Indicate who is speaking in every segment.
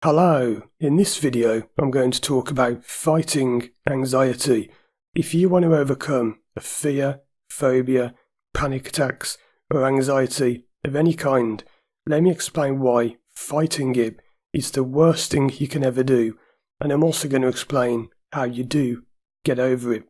Speaker 1: Hello, in this video I'm going to talk about fighting anxiety. If you want to overcome a fear, phobia, panic attacks or anxiety of any kind, let me explain why fighting it is the worst thing you can ever do, and I'm also going to explain how you do get over it.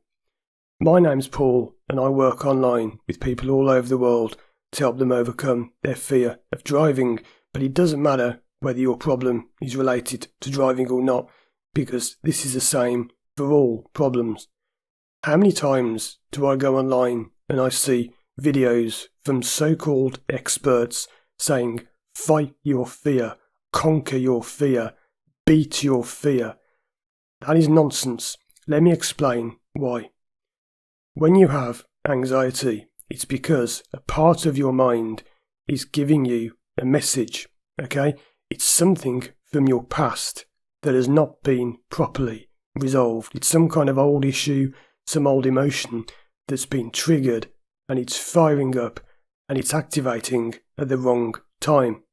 Speaker 1: My name's Paul and I work online with people all over the world to help them overcome their fear of driving, but it doesn't matter whether your problem is related to driving or not, because this is the same for all problems. How many times do I go online and I see videos from so-called experts saying, fight your fear, conquer your fear, beat your fear? That is nonsense. Let me explain why. When you have anxiety, it's because a part of your mind is giving you a message, okay? It's something from your past that has not been properly resolved. It's some kind of old issue, some old emotion that's been triggered, and it's firing up and it's activating at the wrong time.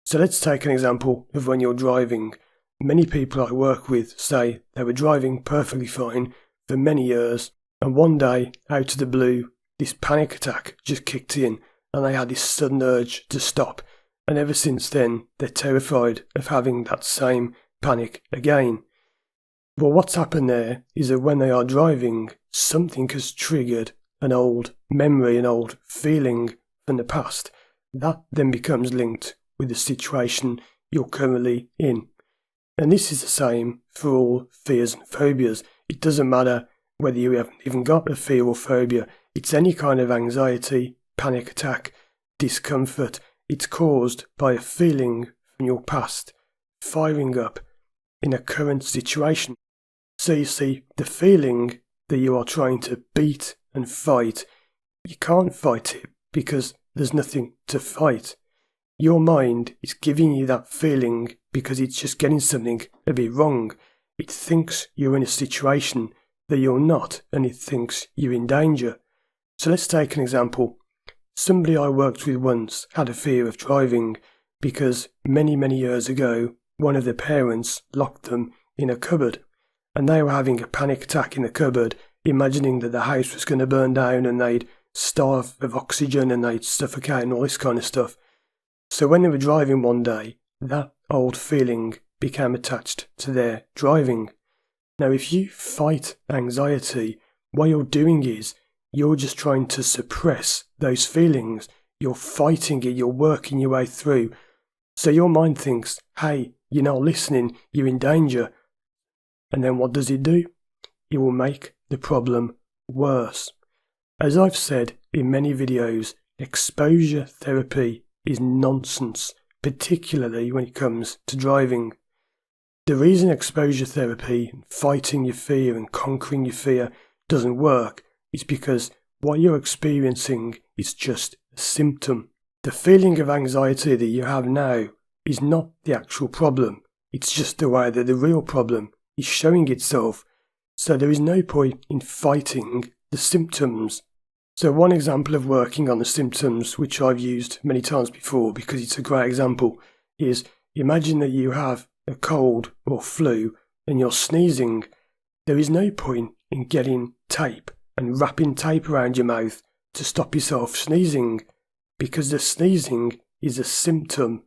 Speaker 1: So let's take an example of when you're driving. Many people I work with say they were driving perfectly fine for many years, and one day, out of the blue, this panic attack just kicked in and they had this sudden urge to stop. And ever since then, they're terrified of having that same panic again. But what's happened there is that when they are driving, something has triggered an old memory, an old feeling from the past. That then becomes linked with the situation you're currently in. And this is the same for all fears and phobias. It doesn't matter whether you haven't even got a fear or phobia. It's any kind of anxiety, panic attack, discomfort. It's caused by a feeling from your past firing up in a current situation. So you see, the feeling that you are trying to beat and fight, you can't fight it because there's nothing to fight. Your mind is giving you that feeling because it's just getting something a bit wrong. It thinks you're in a situation that you're not, and it thinks you're in danger. So let's take an example. Somebody I worked with once had a fear of driving because many years ago, one of their parents locked them in a cupboard, and they were having a panic attack in the cupboard, imagining that the house was going to burn down and they'd starve of oxygen and they'd suffocate and all this kind of stuff. So when they were driving one day, that old feeling became attached to their driving. Now if you fight anxiety, what you're doing is you're just trying to suppress those feelings. You're fighting it, you're working your way through. So your mind thinks, hey, you're not listening, you're in danger. And then what does it do? It will make the problem worse. As I've said in many videos, exposure therapy is nonsense, particularly when it comes to driving. The reason exposure therapy, fighting your fear and conquering your fear doesn't work is because what you're experiencing is just a symptom. The feeling of anxiety that you have now is not the actual problem. It's just the way that the real problem is showing itself. So there is no point in fighting the symptoms. So one example of working on the symptoms, which I've used many times before because it's a great example, is imagine that you have a cold or flu and you're sneezing. There is no point in getting tape and wrapping tape around your mouth to stop yourself sneezing, because the sneezing is a symptom.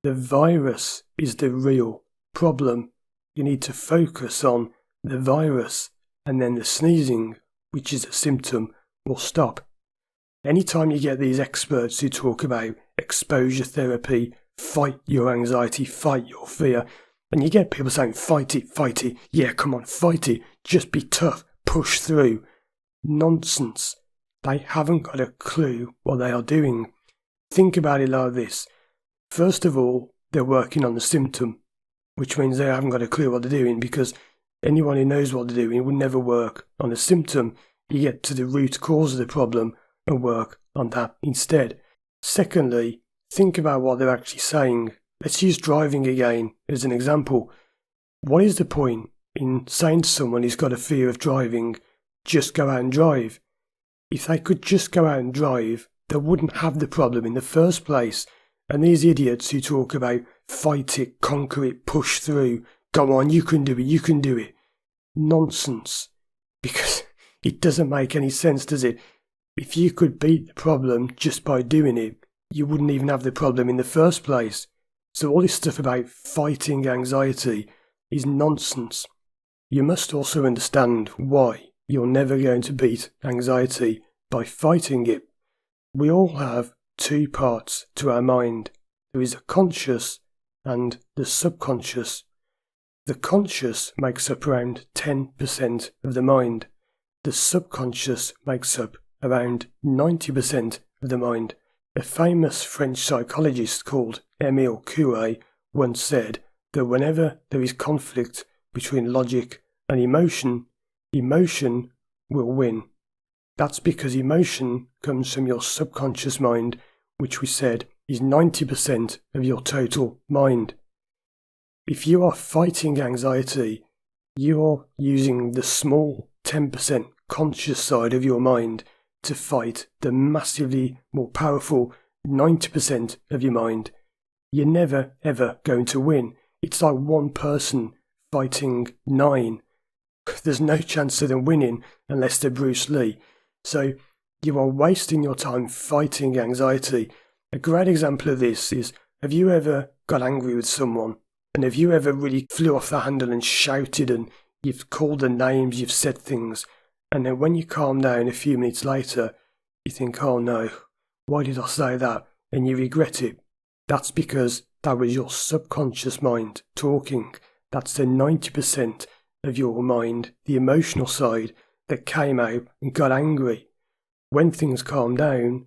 Speaker 1: The virus is the real problem. You need to focus on the virus, and then the sneezing, which is a symptom, will stop. Anytime you get these experts who talk about exposure therapy, fight your anxiety, fight your fear, and you get people saying, fight it, yeah, come on, fight it, just be tough, push through. Nonsense. They haven't got a clue what they are doing. Think about it like this. First of all, they're working on the symptom, which means they haven't got a clue what they're doing, because anyone who knows what they're doing would never work on the symptom. You get to the root cause of the problem and work on that instead. Secondly, think about what they're actually saying. Let's use driving again as an example. What is the point in saying to someone who's got a fear of driving, just go out and drive? If they could just go out and drive, they wouldn't have the problem in the first place. And these idiots who talk about fight it, conquer it, push through, go on, you can do it, you can do it. Nonsense. Because it doesn't make any sense, does it? If you could beat the problem just by doing it, you wouldn't even have the problem in the first place. So all this stuff about fighting anxiety is nonsense. You must also understand why you're never going to beat anxiety by fighting it. We all have two parts to our mind. There is a conscious and the subconscious. The conscious makes up around 10% of the mind. The subconscious makes up around 90% of the mind. A famous French psychologist called Émile Coué once said that whenever there is conflict between logic and emotion, emotion will win. That's because emotion comes from your subconscious mind, which we said is 90% of your total mind. If you are fighting anxiety, you are using the small 10% conscious side of your mind to fight the massively more powerful 90% of your mind. You're never ever going to win. It's like one person fighting 9. There's no chance of them winning unless they're Bruce Lee. So you are wasting your time fighting anxiety. A great example of this is, have you ever got angry with someone? And have you ever really flew off the handle and shouted and you've called them names, you've said things, and then when you calm down a few minutes later, you think, oh no, why did I say that? And you regret it. That's because that was your subconscious mind talking. That's the 90% of your mind, the emotional side, that came out and got angry. When things calm down,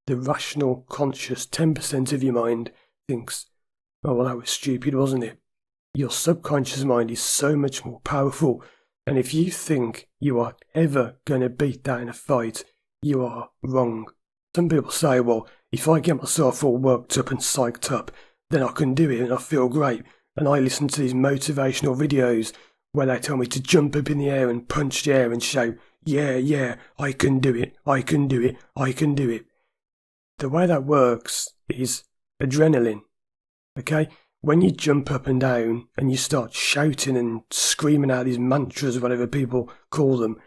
Speaker 1: the rational, conscious 10% of your mind thinks, oh, well, that was stupid, wasn't it? Your subconscious mind is so much more powerful, and if you think you are ever going to beat that in a fight, you are wrong. Some people say, well, if I get myself all worked up and psyched up, then I can do it and I feel great. And I listen to these motivational videos where they tell me to jump up in the air and punch the air and shout, yeah, I can do it, I can do it, I can do it. The way that works is adrenaline. Okay? When you jump up and down and you start shouting and screaming out these mantras, whatever people call them,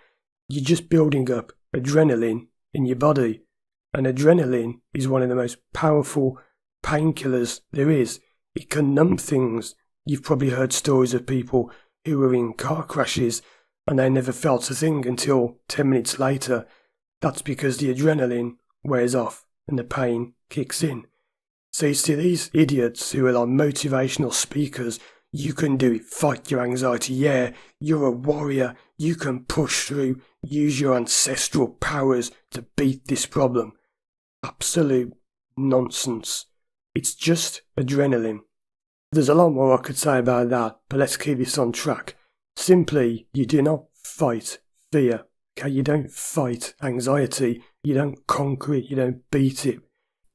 Speaker 1: you're just building up adrenaline in your body. And adrenaline is one of the most powerful painkillers there is. It can numb things. You've probably heard stories of people who were in car crashes and they never felt a thing until 10 minutes later. That's because the adrenaline wears off and the pain kicks in. So you see these idiots who are like motivational speakers, you can do it, fight your anxiety, yeah, you're a warrior, you can push through, use your ancestral powers to beat this problem. Absolute nonsense. It's just adrenaline. There's a lot more I could say about that, but let's keep this on track. Simply, you do not fight fear. Okay, you don't fight anxiety, you don't conquer it, you don't beat it.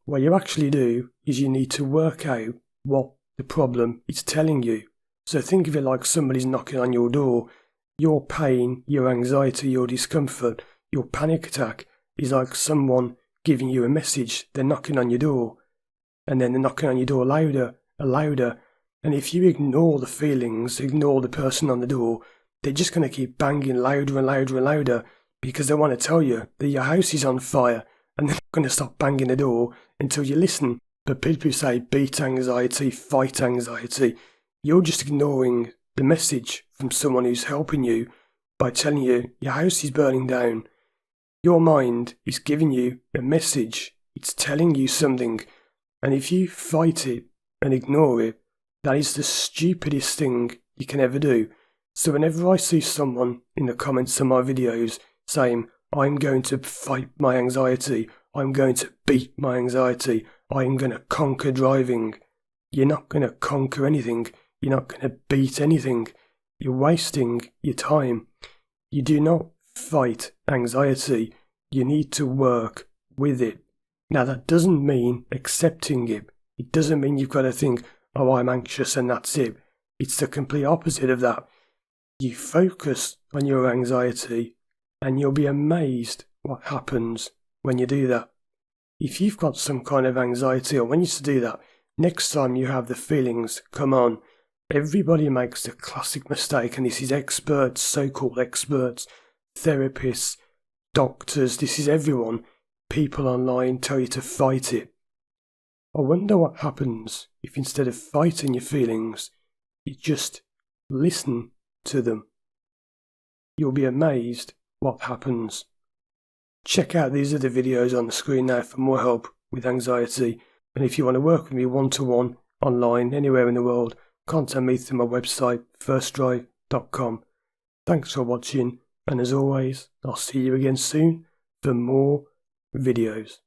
Speaker 1: What you actually do is you need to work out what the problem is telling you. So think of it like somebody's knocking on your door. Your pain, your anxiety, your discomfort, your panic attack is like someone giving you a message. They're knocking on your door, and then they're knocking on your door louder and louder. And if you ignore the feelings, ignore the person on the door, they're just going to keep banging louder and louder and louder because they want to tell you that your house is on fire, and they're not going to stop banging the door until you listen. But people who say beat anxiety, fight anxiety, you're just ignoring the message from someone who's helping you by telling you your house is burning down. Your mind is giving you a message. It's telling you something. And if you fight it and ignore it, that is the stupidest thing you can ever do. So whenever I see someone in the comments of my videos saying, I'm going to fight my anxiety, I'm going to beat my anxiety, I'm going to conquer driving, you're not going to conquer anything. You're not going to beat anything. You're wasting your time. You do not fight anxiety. You need to work with it. Now, that doesn't mean accepting it. It doesn't mean you've got to think, oh, I'm anxious and that's it. It's the complete opposite of that. You focus on your anxiety and you'll be amazed what happens when you do that. If you've got some kind of anxiety, or when you used to do that, Next time you have the feelings, come on. Everybody makes the classic mistake, and this is experts, so-called experts, therapists, doctors, this is everyone. People online tell you to fight it. I wonder what happens if instead of fighting your feelings, you just listen to them. You'll be amazed what happens. Check out these other videos on the screen now for more help with anxiety. And if you want to work with me one-to-one online anywhere in the world, contact me through my website firstdrive.com. Thanks for watching, and as always, I'll see you again soon for more videos.